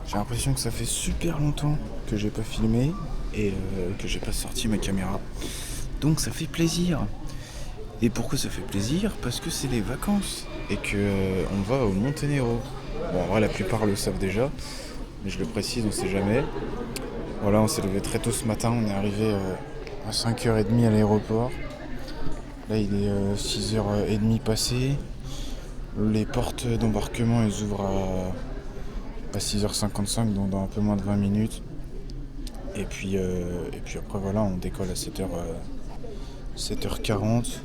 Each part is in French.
J'ai l'impression que ça fait super longtemps que j'ai pas filmé et que j'ai pas sorti ma caméra. Donc ça fait plaisir. Et pourquoi ça fait plaisir? Parce que c'est les vacances et que on va au Monténégro. Bon, en vrai, la plupart le savent déjà, mais je le précise, on sait jamais. Voilà, on s'est levé très tôt ce matin, on est arrivé à 5h30 à l'aéroport. Là, il est 6h30 passé. Les portes d'embarquement, elles ouvrent à 6h55, donc dans un peu moins de 20 minutes. Et puis après, voilà, on décolle à 7h40.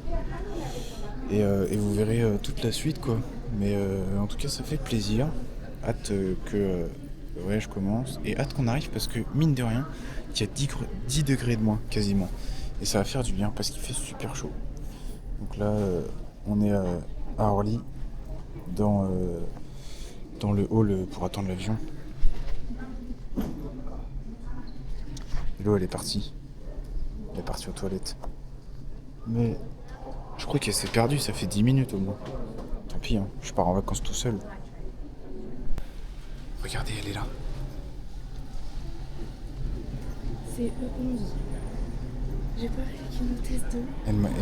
Et vous verrez toute la suite, quoi. Mais en tout cas, ça fait plaisir. Hâte que le voyage commence. Et hâte qu'on arrive parce que, mine de rien, il y a 10 degrés de moins, quasiment. Et ça va faire du bien parce qu'il fait super chaud. Donc là, on est à Orly, dans le hall pour attendre l'avion. Hello, elle est partie. Elle est partie aux toilettes. Mais je crois qu'elle s'est perdue, ça fait 10 minutes au moins. Tant pis, hein, je pars en vacances tout seul. Regardez, elle est là. C'est E11. J'ai pas fait qu'il nous teste de.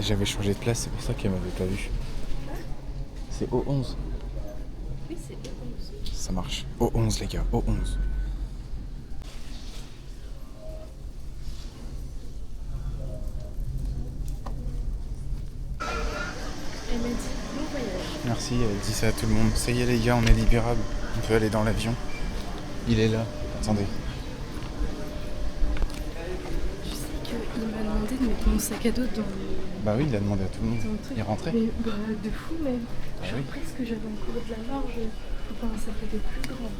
J'avais changé de place, c'est pour ça qu'elle m'avait pas vu. C'est O11. Oui, c'est E11. Ça marche. O11 les gars, O11. Elle m'a dit bon voyage. Merci, elle dit ça à tout le monde. Ça y est les gars, on est libérable. On peut aller dans l'avion. Il est là. Attendez. Tu sais qu'il m'a demandé de mettre mon sac à dos dans le. Bah oui, il a demandé à tout le monde. Dans le truc. Il est rentré. Mais bah, de fou même. Ah Genre oui. presque j'avais encore de la marge. Faut pas un sac à dos plus grand.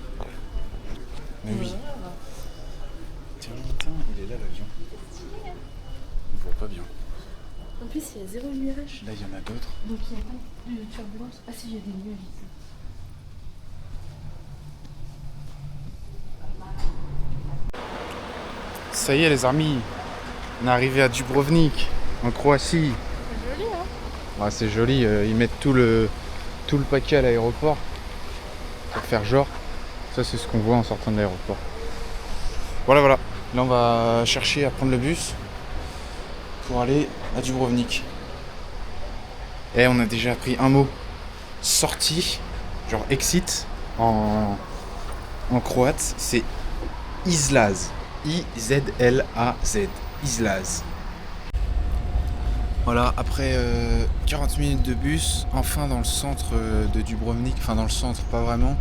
Mais oui. Voilà. Tiens, il est là l'avion. On voit pas bien. En plus, il y a zéro nuage. Là, il y en a d'autres. Donc il n'y a pas de turbulence. Ah si, il y a des nuages ici. Ça y est les amis, on est arrivé à Dubrovnik, en Croatie. C'est joli, hein? Ah, c'est joli, ils mettent tout le paquet à l'aéroport pour faire genre. Ça c'est ce qu'on voit en sortant de l'aéroport. Voilà. Là on va chercher à prendre le bus pour aller à Dubrovnik. Et on a déjà appris un mot. Sortie, genre exit en croate, c'est Izlaz. I-Z-L-A-Z. Izlaz. Voilà, après 40 minutes de bus, enfin dans le centre de Dubrovnik, enfin dans le centre, pas vraiment.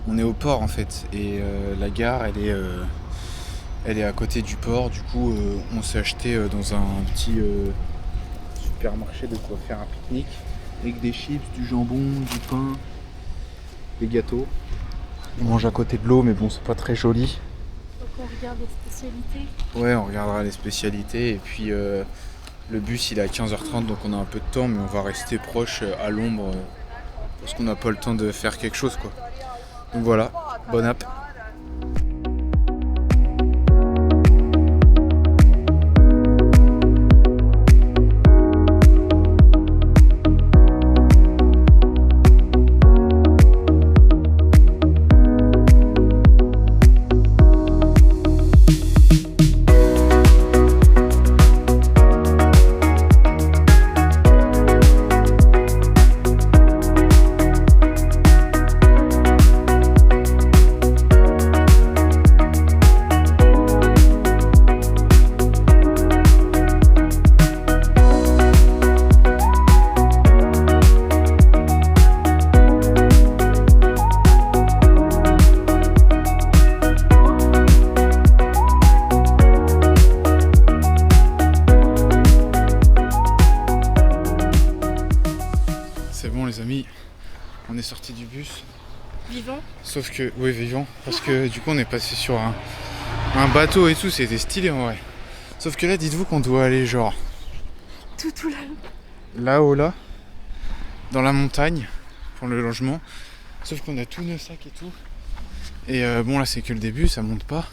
On est au port en fait, et la gare elle est à côté du port. Du coup, on s'est acheté dans un petit supermarché de quoi faire un pique-nique, avec des chips, du jambon, du pain, des gâteaux. On mange à côté de l'eau, mais bon, c'est pas très joli. Donc on regarde les spécialités. Ouais, on regardera les spécialités et puis le bus il est à 15h30 donc on a un peu de temps mais on va rester proche à l'ombre parce qu'on n'a pas le temps de faire quelque chose quoi. Donc voilà, bonne app. C'est bon les amis, on est sorti du bus. Vivant. Sauf que, oui vivant, parce que du coup on est passé sur un bateau et tout, c'était stylé en vrai. Sauf que là dites-vous qu'on doit aller genre Tout là. là-haut là, dans la montagne, pour le logement. Sauf qu'on a tous nos sacs et tout. Et bon là c'est que le début, ça monte pas.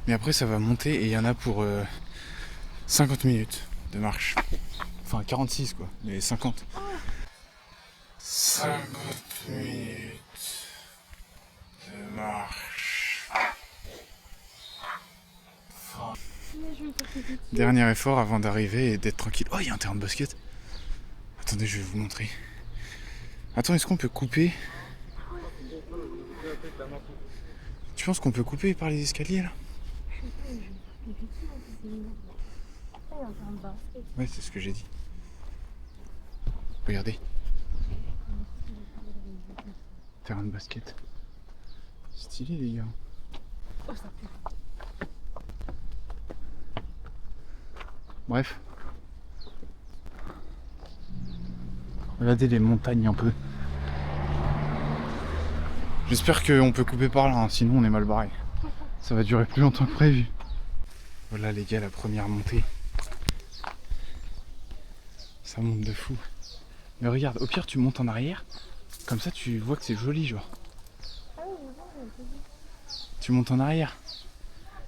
Mais après ça va monter et il y en a pour 50 minutes de marche. Enfin 46 quoi, mais 50. 50 minutes de marche. Dernier effort avant d'arriver et d'être tranquille. Oh, il y a un terrain de basket. Attendez, je vais vous montrer. Attends, est-ce qu'on peut couper? Tu penses qu'on peut couper par les escaliers là? Ouais, c'est ce que j'ai dit. Regardez. Terrain de basket. Stylé les gars. Bref. Regardez les montagnes un peu. J'espère qu'on peut couper par là, hein, sinon on est mal barré. Ça va durer plus longtemps que prévu. Voilà les gars, la première montée. Ça monte de fou. Mais regarde, au pire tu montes en arrière, comme ça tu vois que c'est joli genre. Tu montes en arrière.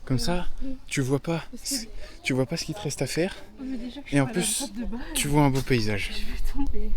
Comme ça, tu vois pas ce qu'il te reste à faire. Et en plus, tu vois un beau paysage. Je vais tomber.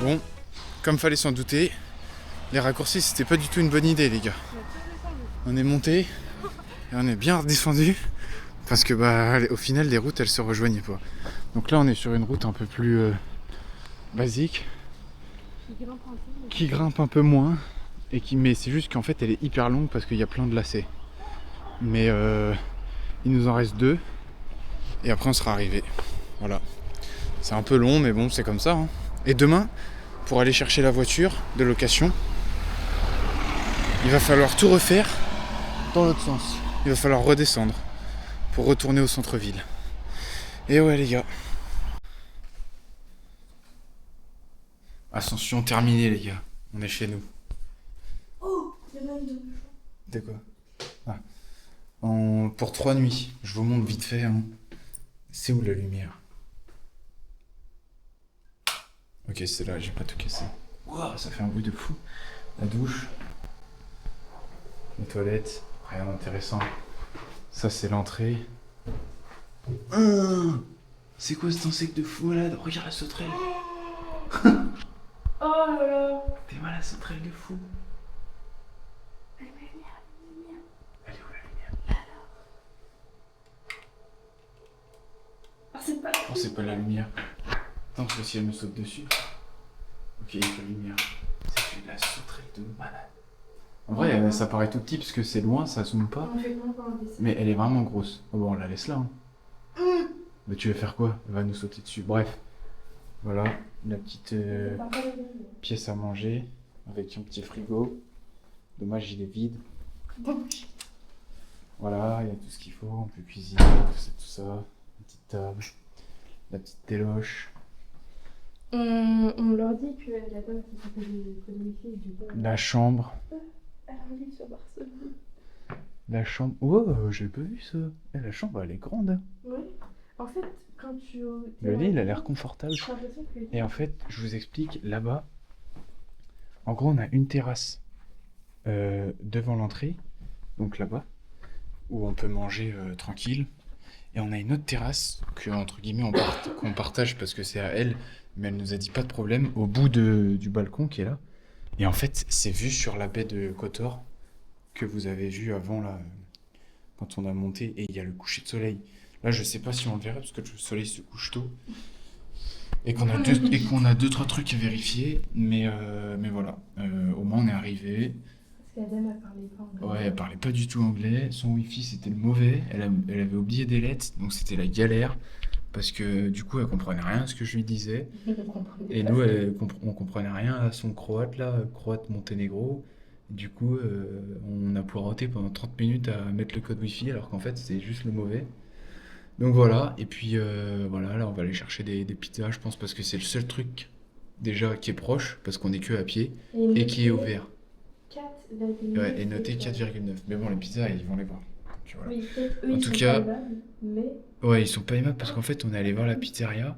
Bon, comme fallait s'en douter, les raccourcis c'était pas du tout une bonne idée les gars. On est monté et on est bien redescendu parce que bah au final les routes elles se rejoignaient pas. Donc là on est sur une route un peu plus basique qui grimpe un peu moins et mais c'est juste qu'en fait elle est hyper longue parce qu'il y a plein de lacets. Mais il nous en reste 2 et après on sera arrivé. Voilà. C'est un peu long mais bon c'est comme ça hein. Et demain, pour aller chercher la voiture de location, il va falloir tout refaire dans l'autre sens. Il va falloir redescendre pour retourner au centre-ville. Et ouais les gars. Ascension terminée les gars. On est chez nous. Oh, il y en a une de De quoi? Pour 3 nuits. Je vous montre vite fait. Hein. C'est où la lumière? Ok, c'est là, j'ai pas tout cassé. Wow, ça fait un bruit de fou. La douche. Les toilettes. Rien d'intéressant. Ça, c'est l'entrée. C'est quoi cet insecte de fou malade? Regarde la sauterelle. Oh là là. T'es mal la sauterelle de fou. Elle est où la lumière? Elle est où la lumière? Ah, c'est pas Oh, c'est pas la lumière. Attends, parce que si elle me saute dessus. Ok, il y a la lumière. C'est de la sauterelle de malade. En vrai, ça paraît tout petit parce que c'est loin, ça zoome pas. On fait comment quand on descend? Mais elle est vraiment grosse. Oh, bon, on la laisse là. Hein. Mais tu veux faire quoi? Elle va nous sauter dessus. Bref. Voilà, la petite pièce à manger avec un petit frigo. Dommage, il est vide. Voilà, il y a tout ce qu'il faut. On peut cuisiner, tout ça. Une petite table, la petite téloche. On leur dit que la dame qui s'appelle l'économie du bon. La chambre. Elle a envie sur Barcelone. La chambre. Oh, j'ai pas vu ça. Eh, la chambre, elle est grande. Hein. Oui. En fait, quand tu. Le lit, il a l'air confortable. J'ai l'impression que. Et en fait, je vous explique, là-bas, en gros, on a une terrasse devant l'entrée, donc là-bas, où on peut manger tranquille. Et on a une autre terrasse que, entre guillemets, qu'on partage parce que c'est à elle, mais elle nous a dit pas de problème, au bout du balcon qui est là. Et en fait, c'est vu sur la baie de Kotor que vous avez vu avant là, quand on a monté, et il y a le coucher de soleil. Là, je sais pas si on le verra parce que le soleil se couche tôt. Et qu'on a deux, trois trucs à vérifier. Mais voilà. Au moins, on est arrivé. Parce qu'Adam a parlé pas anglais. Ouais, elle parlait pas du tout anglais. Son wifi, c'était le mauvais. Elle avait oublié des lettres. Donc, c'était la galère. Parce que du coup, elle comprenait rien à ce que je lui disais. Et nous, on comprenait rien à son croate, là, croate Monténégro. Du coup, on a poireauté pendant 30 minutes à mettre le code Wi-Fi, alors qu'en fait, c'était juste le mauvais. Donc voilà, et puis voilà, là, on va aller chercher des pizzas, je pense, parce que c'est le seul truc, déjà, qui est proche, parce qu'on est que à pied, et qui est ouvert. 4,9. Ouais, et noté 4,9. Mais bon, les pizzas, ils vont les voir. Donc, voilà. Oui, peut-être eux, En ils tout sont cas- pas aimables, mais Ouais, ils sont pas aimables, parce qu'en fait, on est allé voir la pizzeria,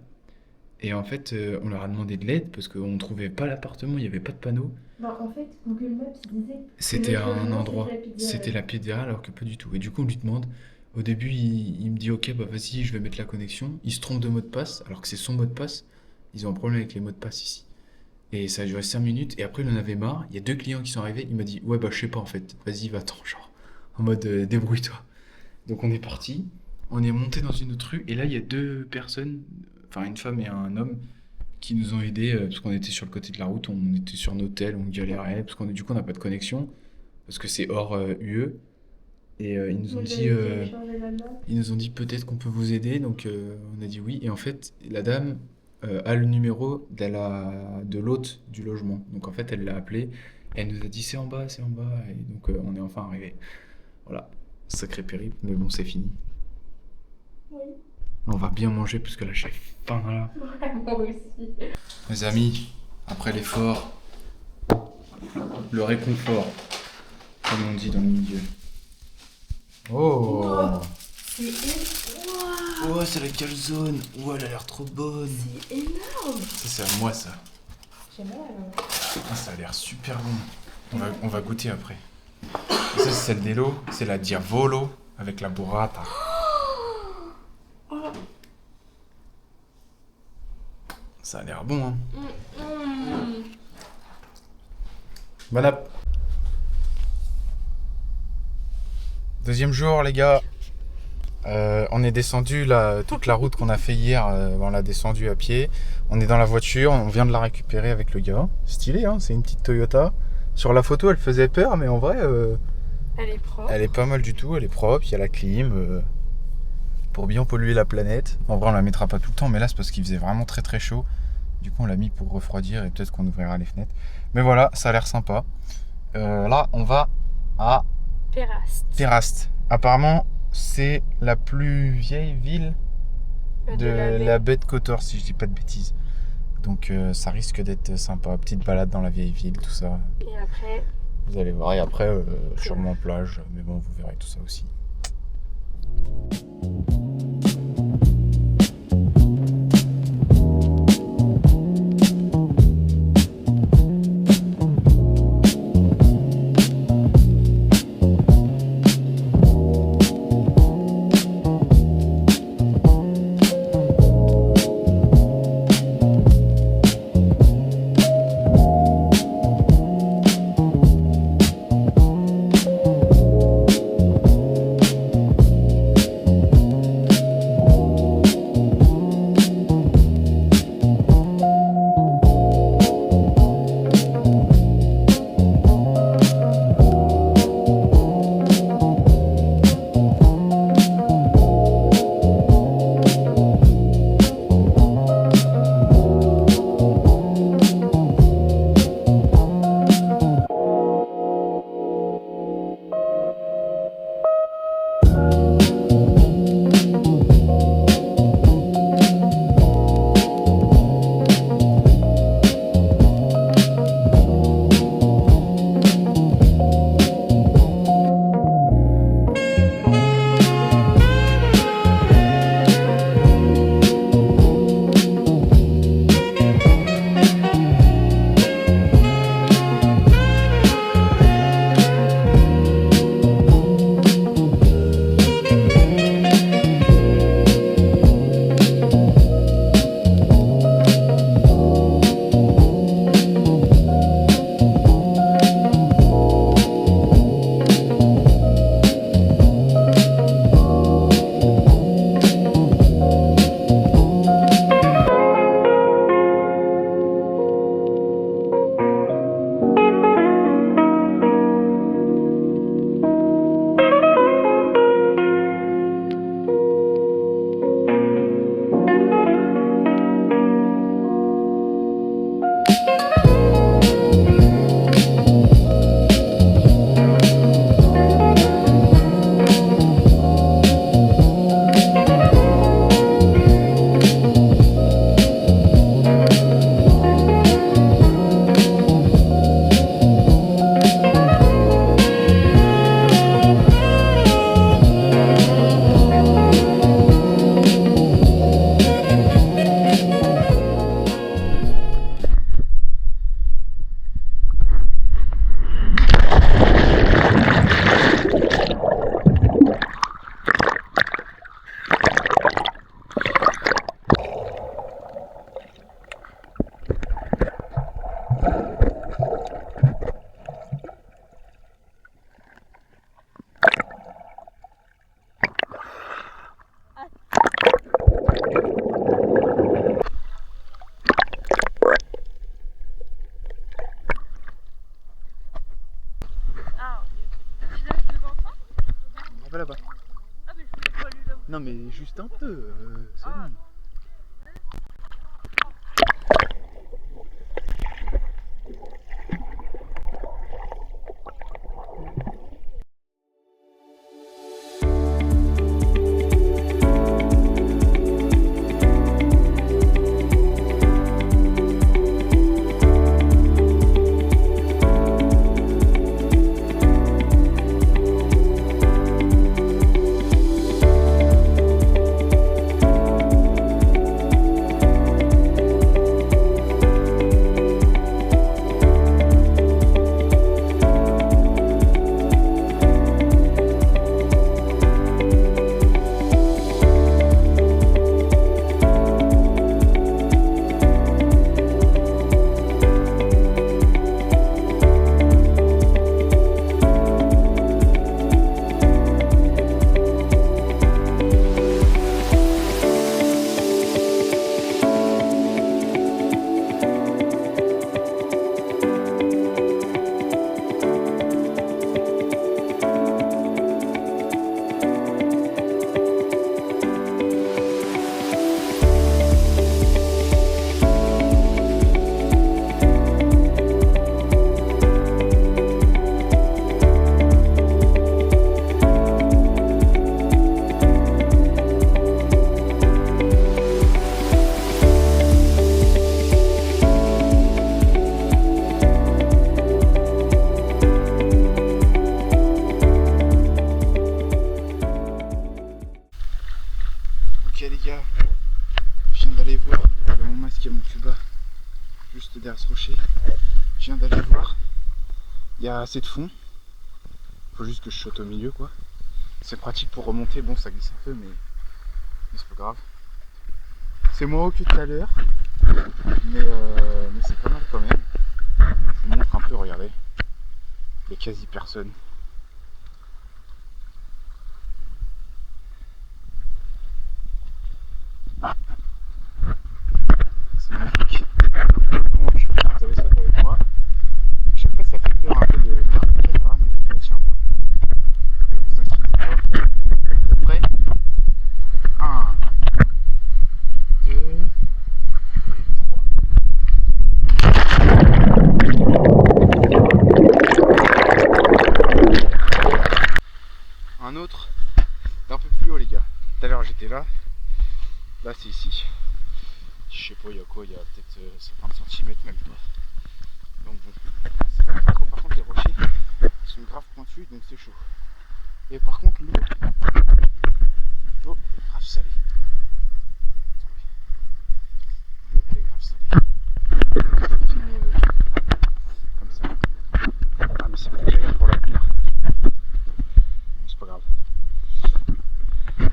et en fait, on leur a demandé de l'aide, parce qu'on trouvait pas l'appartement, il n'y avait pas de panneau. bah, en fait, Google Maps disait que C'était le à un logement, endroit, pizzeria. c'était la pizzeria alors que pas du tout. Et du coup, on lui demande, au début, il me dit, ok, bah vas-y, je vais mettre la connexion. Il se trompe de mot de passe, alors que c'est son mot de passe. Ils ont un problème avec les mots de passe ici. Et ça a duré 5 minutes, et après, il en avait marre. Il y a deux clients qui sont arrivés, il m'a dit, ouais, bah je sais pas en fait, vas-y, va-t'en, genre, en mode débrouille-toi. Donc on est parti, on est monté dans une autre rue, et là, il y a deux personnes, enfin une femme et un homme, qui nous ont aidés, parce qu'on était sur le côté de la route, on était sur nos hôtels, on galérait, parce qu'on du coup, on n'a pas de connexion, parce que c'est hors UE. Et ils nous ont dit peut-être qu'on peut vous aider, donc on a dit oui. Et en fait, la dame a le numéro de l'hôte du logement. Donc en fait, elle l'a appelé, et elle nous a dit c'est en bas, c'est en bas. Et donc on est enfin arrivé. Voilà, sacré périple, mais bon, c'est fini. Oui, On va bien manger parce que là, j'ai faim là. moi aussi. Mes amis, après l'effort, le réconfort, comme on dit dans le milieu. Oh! Waouh, Oh, c'est la calzone! Oh, elle a l'air trop bonne! c'est énorme. Ça, c'est à moi, ça. J'ai mal à la main. Ah, ça a l'air super bon. On va goûter après. Et ça, c'est celle d'Elo. C'est la Diavolo avec la burrata. Oh. Ça a l'air bon, hein? Mm. Bon app. Deuxième jour, les gars. On est descendu là, toute la route qu'on a fait hier, on l'a descendu à pied. On est dans la voiture, on vient de la récupérer avec le gars. Stylé, hein, c'est une petite Toyota. Sur la photo, elle faisait peur, mais en vrai, Elle est propre. elle est pas mal du tout. Elle est propre, il y a la clim pour bien polluer la planète. En vrai, on la mettra pas tout le temps, mais là, c'est parce qu'il faisait vraiment très très chaud. Du coup, on l'a mis pour refroidir et peut-être qu'on ouvrira les fenêtres. Mais voilà, ça a l'air sympa. Là, on va à Terrasse. Apparemment, c'est la plus vieille ville de la la baie de Kotor, si je dis pas de bêtises. Donc ça risque d'être sympa. Petite balade dans la vieille ville, tout ça. Et après, Vous allez voir. Et après, sûrement plage. Mais bon, vous verrez tout ça aussi. va là-bas. Ah, mais je voulais pas aller là-bas. Non, mais juste un peu. C'est bon. Ok les gars, je viens d'aller voir, il y a mon masque et mon tuba juste derrière ce rocher. Je viens d'aller voir, il y a assez de fond, faut juste que je saute au milieu quoi. C'est pratique pour remonter, bon ça glisse un peu mais c'est pas grave. C'est moins haut que tout à l'heure, mais c'est pas mal quand même. Je vous montre un peu, regardez, il y a quasi personne. C'est magnifique. Donc, vous avez ça avec moi. À chaque fois, ça fait peur un peu de perdre la caméra, mais je la tiens bien. Ne vous inquiétez pas. Vous êtes prêts ? 1, 2 et 3. Un autre, un peu plus haut, les gars. Tout à l'heure, j'étais là. Là, c'est ici. Je sais pas, il y a quoi, il y a peut-être 50 cm même pas. Donc bon, c'est pas trop. Par contre les rochers sont grave pointus donc c'est chaud. Et par contre l'eau elle est grave salée. Attendez. L'eau elle est grave salée. Je vais filmer comme ça. Ah mais c'est pas agréable pour la tenir. Bon, c'est pas grave.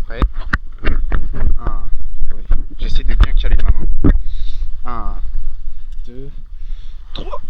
Prêt. 1. Attendez. J'essaie de bien caler ma main. 1, 2, 3.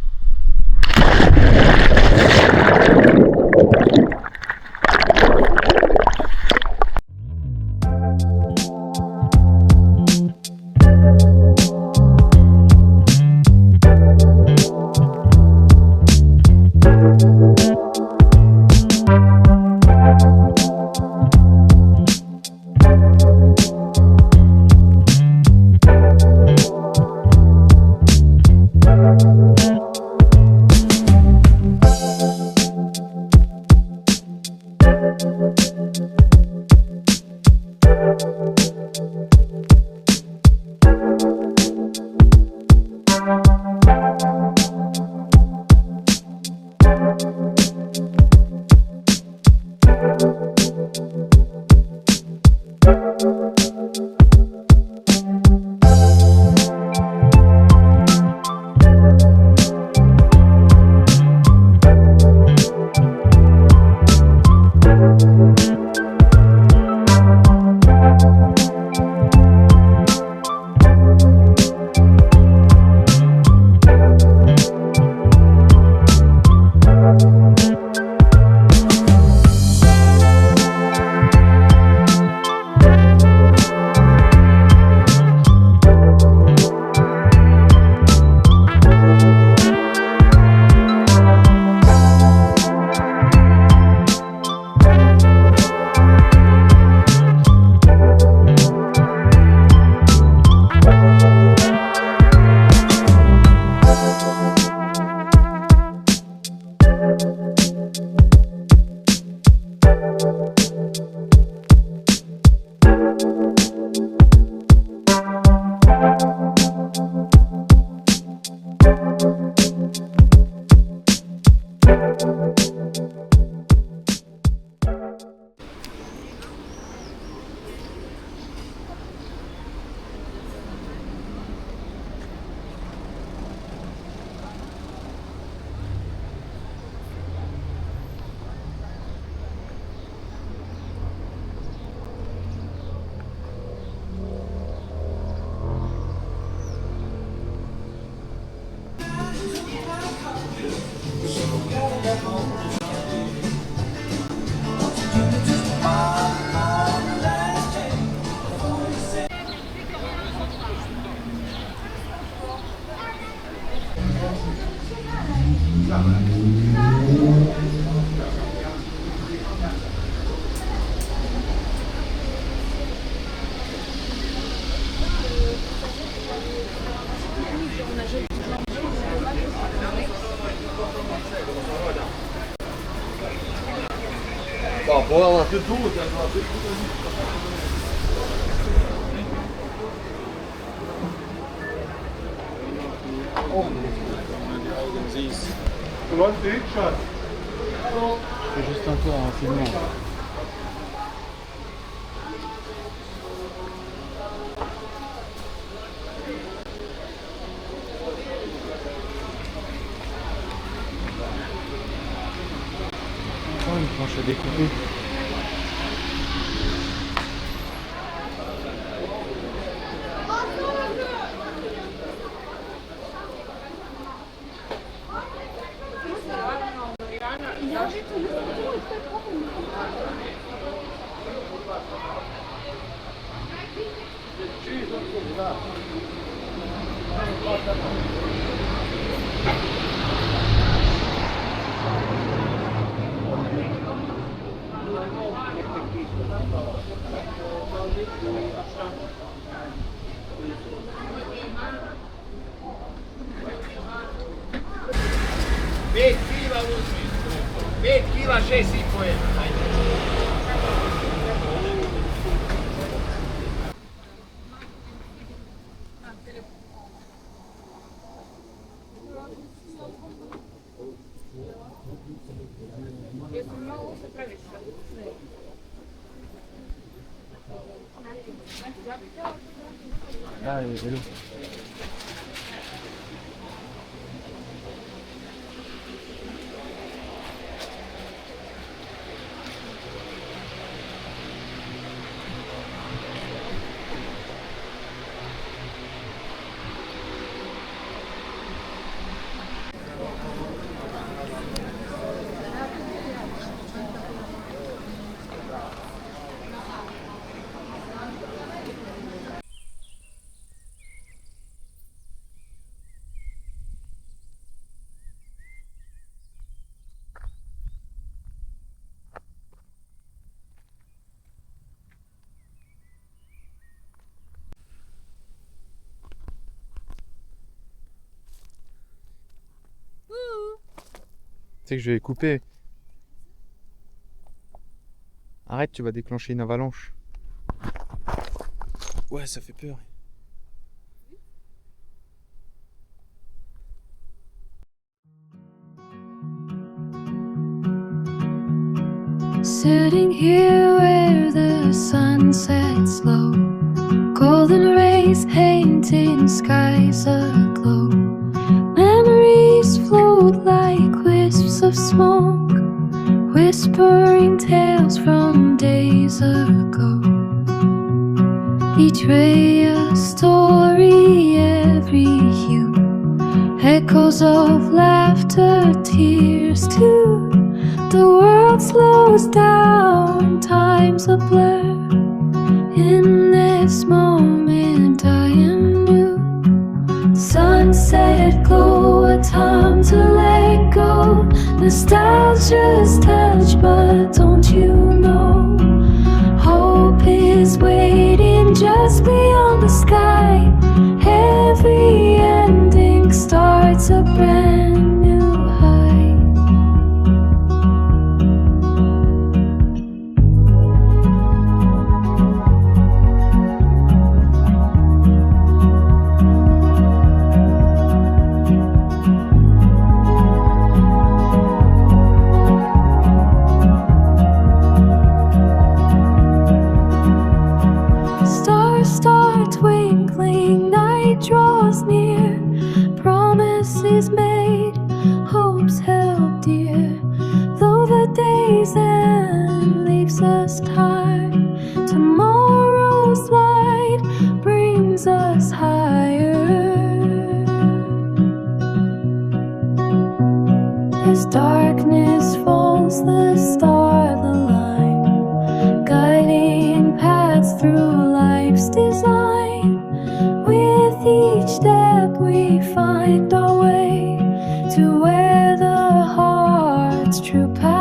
Je fais juste un tour en filmant. Oh, une planche à découper. Ah, hello. Tu sais que je vais couper. Arrête, tu vas déclencher une avalanche. Ouais, ça fait peur. Sitting here where the sun sets low, golden rays painting skies aglow. Memories float like wisps of smoke, whispering tales from days ago. Each ray a story, every hue, echoes of laughter, tears too. The world slows down, time's a blur. In this moment I am new. Sunset glow, a time to let go. Nostalgia's touch, but don't you know, hope is waiting just beyond the sky. Every ending starts a brand new high. days and leaves us tired. Tomorrow's light brings us higher. As darkness falls, the stars align, guiding paths through life's design. With each step we find our way to where the heart's true power